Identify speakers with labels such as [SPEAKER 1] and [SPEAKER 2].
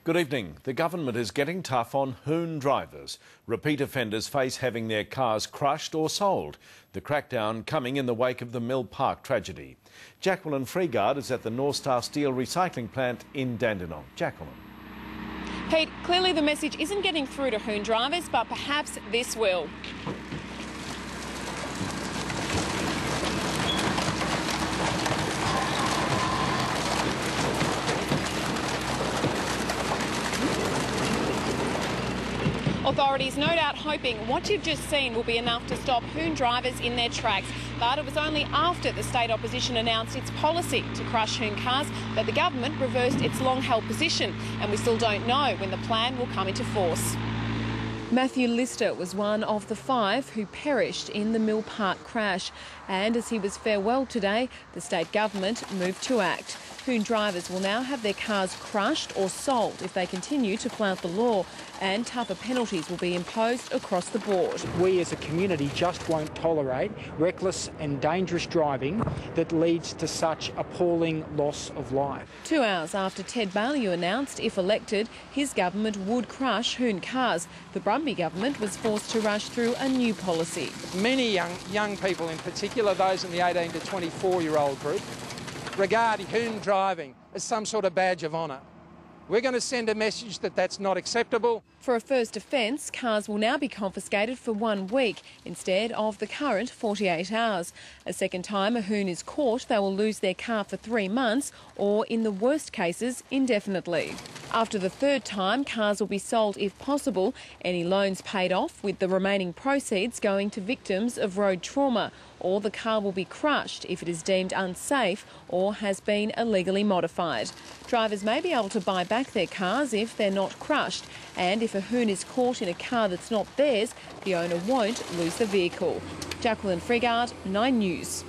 [SPEAKER 1] Good evening. The government is getting tough on Hoon drivers. Repeat offenders face having their cars crushed or sold. The crackdown coming in the wake of the Mill Park tragedy. Jacqueline Freegard is at the Norstar steel recycling plant in Dandenong. Jacqueline.
[SPEAKER 2] Pete, clearly the message isn't getting through to Hoon drivers, but perhaps this will. Authorities no doubt hoping what you've just seen will be enough to stop Hoon drivers in their tracks. But it was only after the state opposition announced its policy to crush Hoon cars that the government reversed its long-held position. And we still don't know when the plan will come into force. Matthew Lister was one of the 5 who perished in the Mill Park crash. And as he was farewelled today, the state government moved to act. Hoon drivers will now have their cars crushed or sold if they continue to flout the law, and tougher penalties will be imposed across the board.
[SPEAKER 3] We as a community just won't tolerate reckless and dangerous driving that leads to such appalling loss of life.
[SPEAKER 2] 2 hours after Ted Baillieu announced, if elected, his government would crush Hoon cars, the Brumby government was forced to rush through a new policy.
[SPEAKER 3] Many young people, in particular those in the 18 to 24-year-old group, regard Hoon driving as some sort of badge of honour. We're going to send a message that that's not acceptable.
[SPEAKER 2] For a first offence, cars will now be confiscated for 1 week instead of the current 48 hours. A second time a Hoon is caught, they will lose their car for 3 months or, in the worst cases, indefinitely. After the third time, cars will be sold if possible, any loans paid off, with the remaining proceeds going to victims of road trauma, or the car will be crushed if it is deemed unsafe or has been illegally modified. Drivers may be able to buy back their cars if they're not crushed, and if a Hoon is caught in a car that's not theirs, the owner won't lose the vehicle. Jacqueline Freegard, 9 News.